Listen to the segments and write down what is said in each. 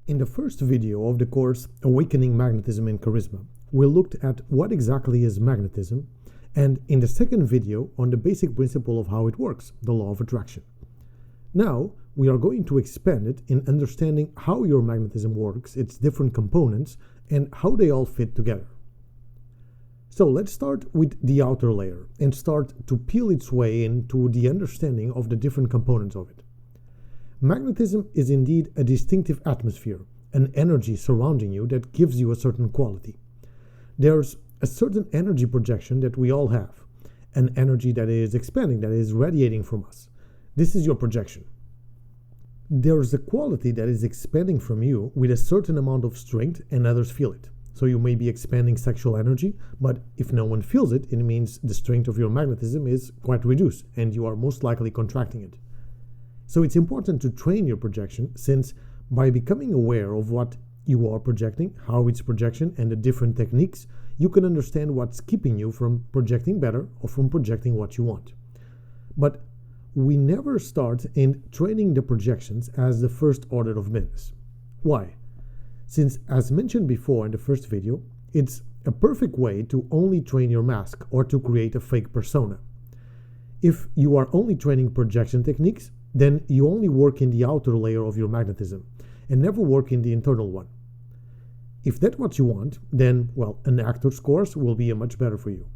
In the first video of the course Awakening Magnetism and Charisma, we looked at what exactly is magnetism, and in the second video on the basic principle of how it works, the law of attraction. Now, we are going to expand it in understanding how your magnetism works, its different components, and how they all fit together. So let's start with the outer layer and start to peel its way into the understanding of the different components of it. Magnetism is indeed a distinctive atmosphere, an energy surrounding you that gives you a certain quality. There's a certain energy projection that we all have, an energy that is expanding, that is radiating from us. This is your projection. There's a quality that is expanding from you with a certain amount of strength and others feel it. So you may be expanding sexual energy, but if no one feels it, it means the strength of your magnetism is quite reduced and you are most likely contracting it. So it's important to train your projection, since by becoming aware of what you are projecting, how it's projection, and the different techniques, you can understand what's keeping you from projecting better or from projecting what you want. But we never start in training the projections as the first order of business. Why? Since, as mentioned before in the first video, it's a perfect way to only train your mask or to create a fake persona. If you are only training projection techniques, then you only work in the outer layer of your magnetism and never work in the internal one. If that's what you want, then, well, an actor's course will be much better for you.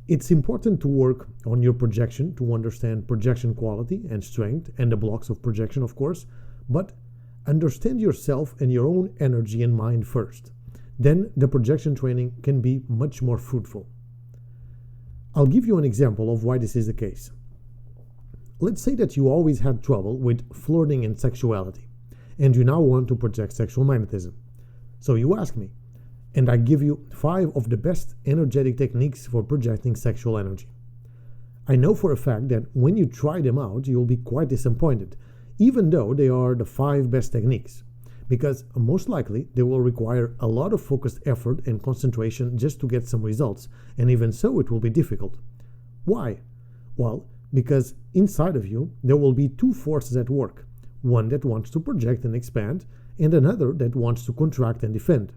It's important to work on your projection to understand projection quality and strength and the blocks of projection, of course, but understand yourself and your own energy and mind first. Then the projection training can be much more fruitful. I'll give you an example of why this is the case. Let's say that you always had trouble with flirting and sexuality, and you now want to project sexual magnetism. So you ask me, and I give you 5 of the best energetic techniques for projecting sexual energy. I know for a fact that when you try them out, you'll be quite disappointed, even though they are the 5 best techniques, because most likely they will require a lot of focused effort and concentration just to get some results, and even so it will be difficult. Why? Well, because inside of you there will be 2 forces at work, one that wants to project and expand, and another that wants to contract and defend.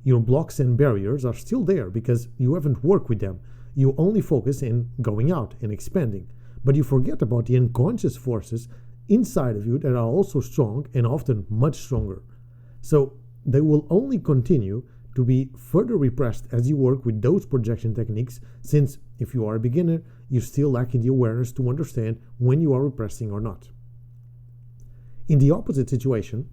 Your blocks and barriers are still there because you haven't worked with them. You only focus in going out and expanding, but you forget about the unconscious forces inside of you that are also strong and often much stronger. So they will only continue to be further repressed as you work with those projection techniques, since if you are a beginner, you still lack in the awareness to understand when you are repressing or not. In the opposite situation,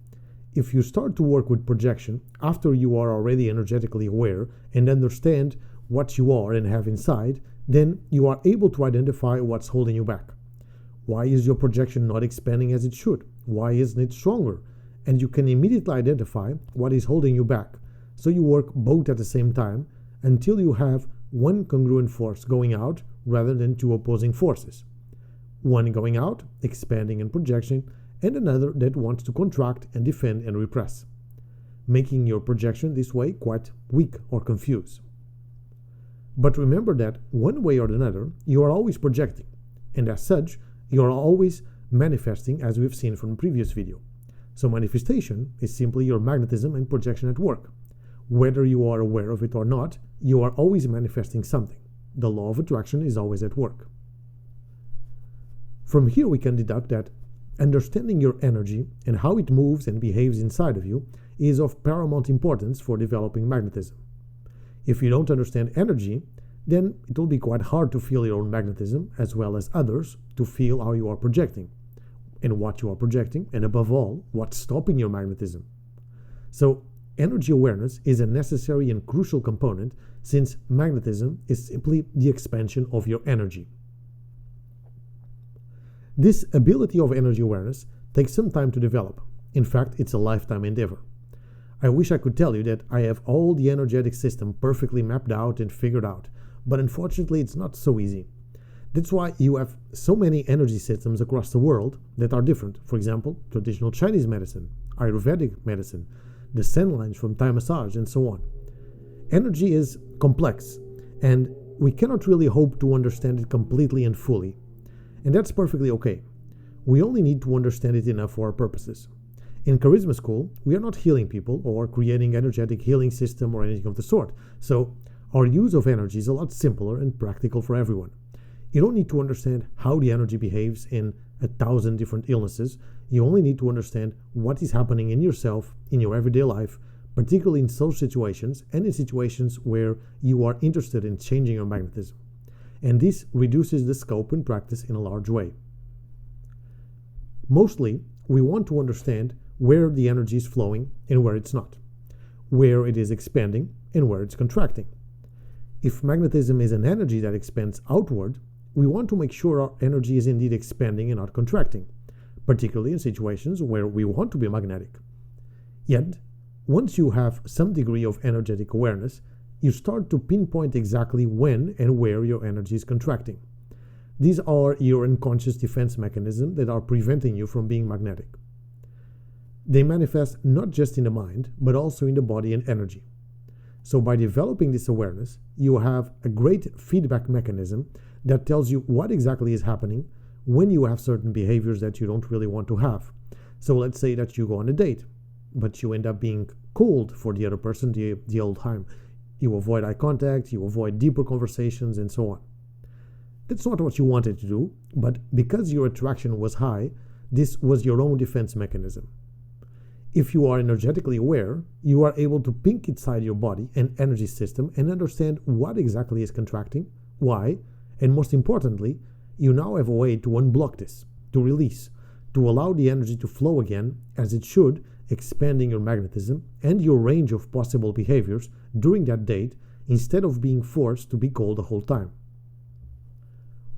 if you start to work with projection after you are already energetically aware and understand what you are and have inside, then you are able to identify what's holding you back. Why is your projection not expanding as it should? Why isn't it stronger? And you can immediately identify what is holding you back. So you work both at the same time until you have one congruent force going out rather than 2 opposing forces. One going out, expanding and projection, and another that wants to contract and defend and repress, making your projection this way quite weak or confused. But remember that one way or another, you are always projecting, and as such, you are always manifesting, as we've seen from the previous video. So manifestation is simply your magnetism and projection at work. Whether you are aware of it or not, you are always manifesting something. The law of attraction is always at work. From here we can deduct that understanding your energy and how it moves and behaves inside of you is of paramount importance for developing magnetism. If you don't understand energy, then it will be quite hard to feel your own magnetism, as well as others to feel how you are projecting and what you are projecting, and above all, what's stopping your magnetism. So energy awareness is a necessary and crucial component, since magnetism is simply the expansion of your energy. This ability of energy awareness takes some time to develop. In fact, it's a lifetime endeavor. I wish I could tell you that I have all the energetic system perfectly mapped out and figured out, but unfortunately it's not so easy. That's why you have so many energy systems across the world that are different. For example, traditional Chinese medicine, Ayurvedic medicine, the sand lines from Thai massage, and so on. Energy is complex, and we cannot really hope to understand it completely and fully. And that's perfectly okay. We only need to understand it enough for our purposes. In Charisma School, we are not healing people or creating energetic healing system or anything of the sort. So our use of energy is a lot simpler and practical for everyone. You don't need to understand how the energy behaves in 1,000 different illnesses. You only need to understand what is happening in yourself, in your everyday life, particularly in social situations and in situations where you are interested in changing your magnetism. And this reduces the scope and practice in a large way. Mostly, we want to understand where the energy is flowing and where it's not, where it is expanding and where it's contracting. If magnetism is an energy that expands outward, we want to make sure our energy is indeed expanding and not contracting, particularly in situations where we want to be magnetic. Yet, once you have some degree of energetic awareness, you start to pinpoint exactly when and where your energy is contracting. These are your unconscious defense mechanisms that are preventing you from being magnetic. They manifest not just in the mind, but also in the body and energy. So by developing this awareness, you have a great feedback mechanism that tells you what exactly is happening when you have certain behaviors that you don't really want to have. So let's say that you go on a date, but you end up being cold for the other person the whole time. You avoid eye contact, you avoid deeper conversations, and so on. That's not what you wanted to do, but because your attraction was high, this was your own defense mechanism. If you are energetically aware, you are able to peek inside your body and energy system and understand what exactly is contracting, why, and most importantly, you now have a way to unblock this, to release, to allow the energy to flow again as it should, expanding your magnetism and your range of possible behaviors during that date instead of being forced to be cold the whole time.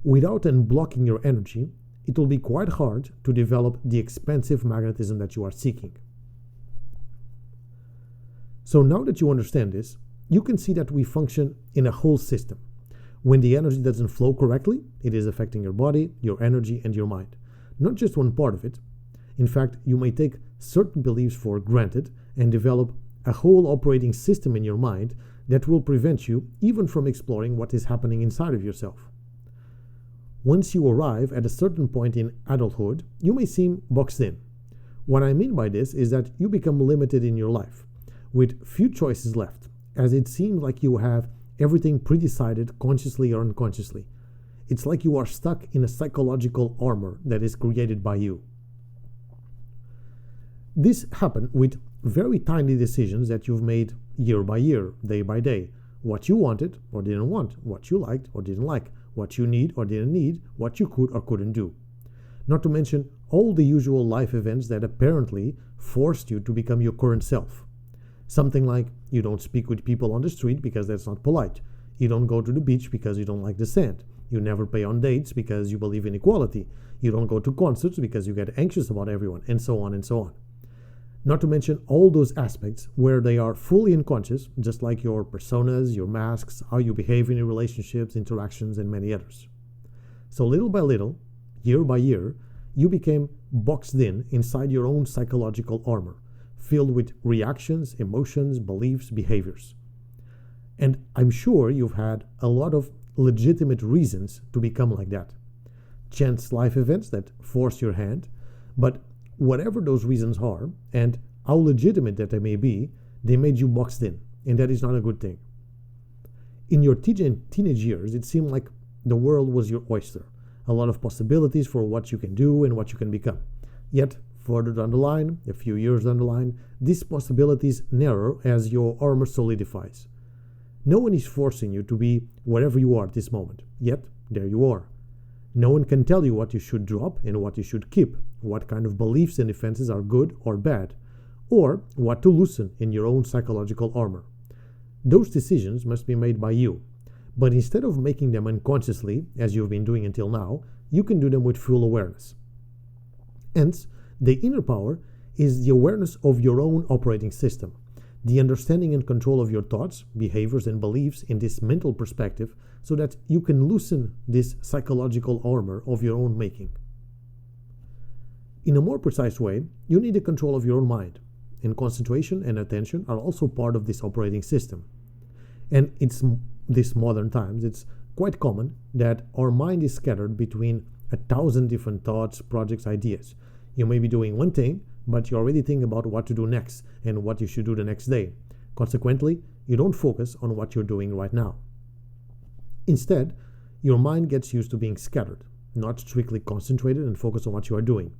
Without unblocking your energy, it will be quite hard to develop the expansive magnetism that you are seeking. So now that you understand this, you can see that we function in a whole system. When the energy doesn't flow correctly, it is affecting your body, your energy, and your mind. Not just one part of it. In fact, you may take certain beliefs for granted and develop a whole operating system in your mind that will prevent you even from exploring what is happening inside of yourself. Once you arrive at a certain point in adulthood, you may seem boxed in. What I mean by this is that you become limited in your life, with few choices left, as it seems like you have everything pre-decided consciously or unconsciously. It's like you are stuck in a psychological armor that is created by you. This happened with very tiny decisions that you've made year by year, day by day. What you wanted or didn't want, what you liked or didn't like, what you need or didn't need, what you could or couldn't do. Not to mention all the usual life events that apparently forced you to become your current self. Something like you don't speak with people on the street because that's not polite. You don't go to the beach because you don't like the sand. You never pay on dates because you believe in equality. You don't go to concerts because you get anxious about everyone, and so on and so on. Not to mention all those aspects where they are fully unconscious, just like your personas, your masks, how you behave in your relationships, interactions, and many others. So little by little, year by year, you became boxed in inside your own psychological armor, filled with reactions, emotions, beliefs, behaviors. And I'm sure you've had a lot of legitimate reasons to become like that. Chance life events that force your hand, but whatever those reasons are, and how legitimate that they may be, they made you boxed in, and that is not a good thing. In your teenage years, it seemed like the world was your oyster, a lot of possibilities for what you can do and what you can become. Yet, further down the line, a few years down the line, these possibilities narrow as your armor solidifies. No one is forcing you to be wherever you are at this moment, yet there you are. No one can tell you what you should drop and what you should keep, what kind of beliefs and defenses are good or bad, or what to loosen in your own psychological armor. Those decisions must be made by you, but instead of making them unconsciously, as you've been doing until now, you can do them with full awareness. Hence, the inner power is the awareness of your own operating system, the understanding and control of your thoughts, behaviors, and beliefs in this mental perspective so that you can loosen this psychological armor of your own making. In a more precise way, you need the control of your own mind, and concentration and attention are also part of this operating system. And it's these modern times, it's quite common that our mind is scattered between 1,000 different thoughts, projects, ideas. You may be doing one thing, but you already think about what to do next and what you should do the next day. Consequently, you don't focus on what you're doing right now. Instead, your mind gets used to being scattered, not strictly concentrated and focused on what you are doing.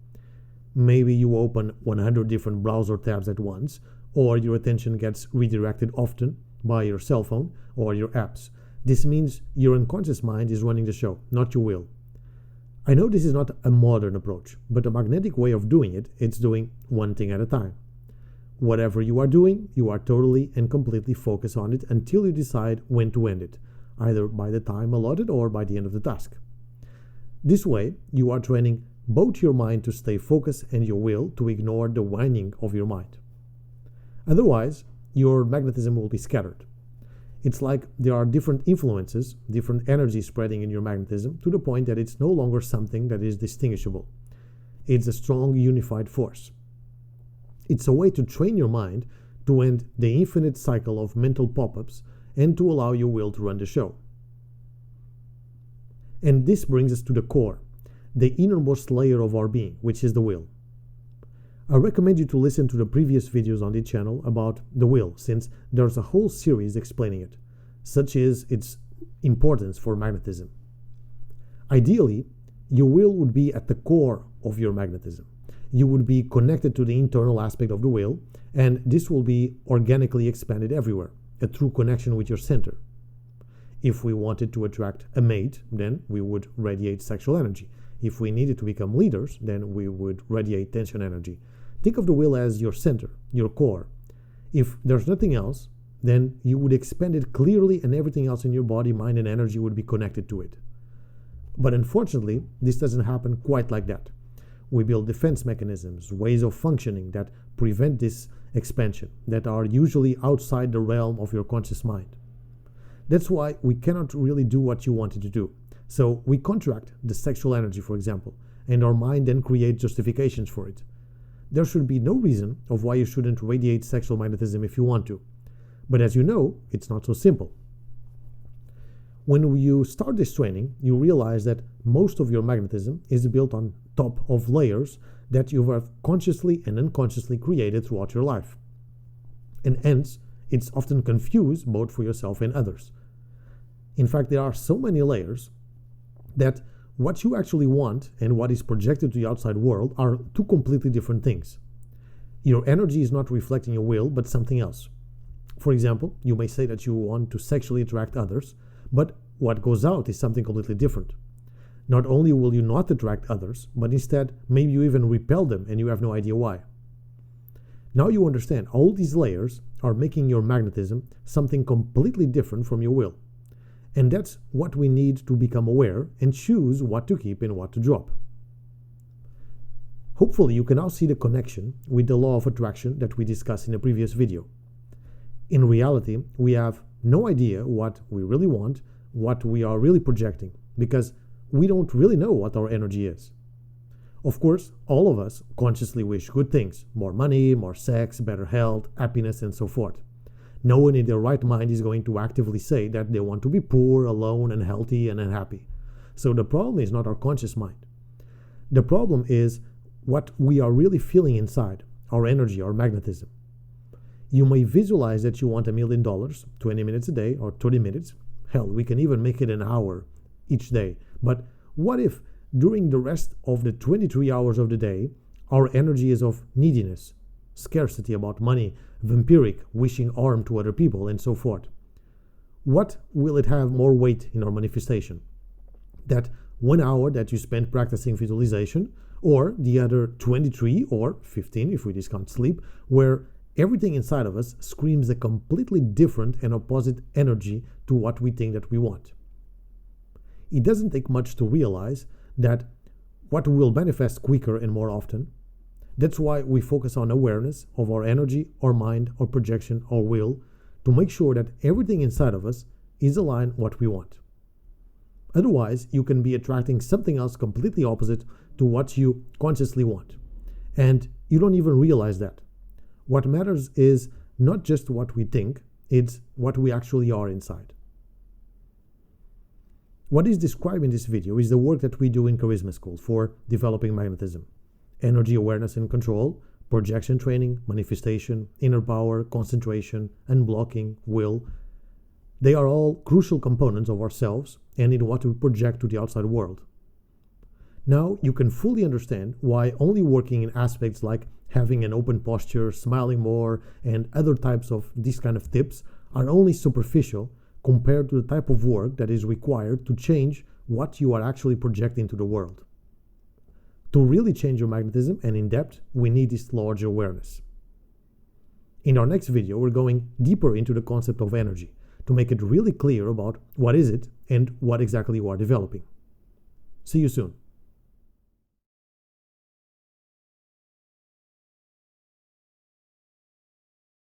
Maybe you open 100 different browser tabs at once, or your attention gets redirected often by your cell phone or your apps. This means your unconscious mind is running the show, not your will. I know this is not a modern approach, but a magnetic way of doing it, it's doing one thing at a time. Whatever you are doing, you are totally and completely focused on it until you decide when to end it, either by the time allotted or by the end of the task. This way, you are training both your mind to stay focused and your will to ignore the whining of your mind. Otherwise, your magnetism will be scattered. It's like there are different influences, different energies spreading in your magnetism to the point that it's no longer something that is distinguishable. It's a strong unified force. It's a way to train your mind to end the infinite cycle of mental pop-ups and to allow your will to run the show. And this brings us to the core, the innermost layer of our being, which is the will. I recommend you to listen to the previous videos on the channel about the will, since there's a whole series explaining it, such is its importance for magnetism. Ideally, your will would be at the core of your magnetism. You would be connected to the internal aspect of the will, and this will be organically expanded everywhere, a true connection with your center. If we wanted to attract a mate, then we would radiate sexual energy. If we needed to become leaders, then we would radiate tension energy. Think of the will as your center, your core. If there's nothing else, then you would expand it clearly and everything else in your body, mind, and energy would be connected to it. But unfortunately, this doesn't happen quite like that. We build defense mechanisms, ways of functioning that prevent this expansion, that are usually outside the realm of your conscious mind. That's why we cannot really do what you wanted to do. So we contract the sexual energy, for example, and our mind then creates justifications for it. There should be no reason of why you shouldn't radiate sexual magnetism if you want to. But as you know, it's not so simple. When you start this training, you realize that most of your magnetism is built on top of layers that you have consciously and unconsciously created throughout your life. And hence, it's often confused both for yourself and others. In fact, there are so many layers that what you actually want and what is projected to the outside world are two completely different things. Your energy is not reflecting your will, but something else. For example, you may say that you want to sexually attract others, but what goes out is something completely different. Not only will you not attract others, but instead, maybe you even repel them and you have no idea why. Now you understand, all these layers are making your magnetism something completely different from your will. And that's what we need to become aware and choose what to keep and what to drop. Hopefully you can now see the connection with the law of attraction that we discussed in a previous video. In reality, we have no idea what we really want, what we are really projecting, because we don't really know what our energy is. Of course, all of us consciously wish good things, more money, more sex, better health, happiness, and so forth. No one in their right mind is going to actively say that they want to be poor, alone, unhealthy, and unhappy. So the problem is not our conscious mind. The problem is what we are really feeling inside, our energy, our magnetism. You may visualize that you want $1 million, 20 minutes a day, or 30 minutes. Hell, we can even make it an hour each day. But what if during the rest of the 23 hours of the day, our energy is of neediness, scarcity about money, vampiric, wishing harm to other people, and so forth? What will it have more weight in our manifestation? That 1 hour that you spend practicing visualization, or the other 23 or 15 if we discount sleep, where everything inside of us screams a completely different and opposite energy to what we think that we want? It doesn't take much to realize that what will manifest quicker and more often. That's why we focus on awareness of our energy, our mind, our projection, our will, to make sure that everything inside of us is aligned what we want. Otherwise, you can be attracting something else completely opposite to what you consciously want. And you don't even realize that. What matters is not just what we think, it's what we actually are inside. What is described in this video is the work that we do in Charisma School for developing magnetism, energy awareness and control, Projection training, manifestation, inner power, concentration, unblocking, will, they are all crucial components of ourselves and in what we project to the outside world. Now you can fully understand why only working in aspects like having an open posture, smiling more, and other types of these kind of tips are only superficial compared to the type of work that is required to change what you are actually projecting to the world. To really change your magnetism and in depth, we need this larger awareness. In our next video, we're going deeper into the concept of energy to make it really clear about what is it and what exactly you are developing. See you soon.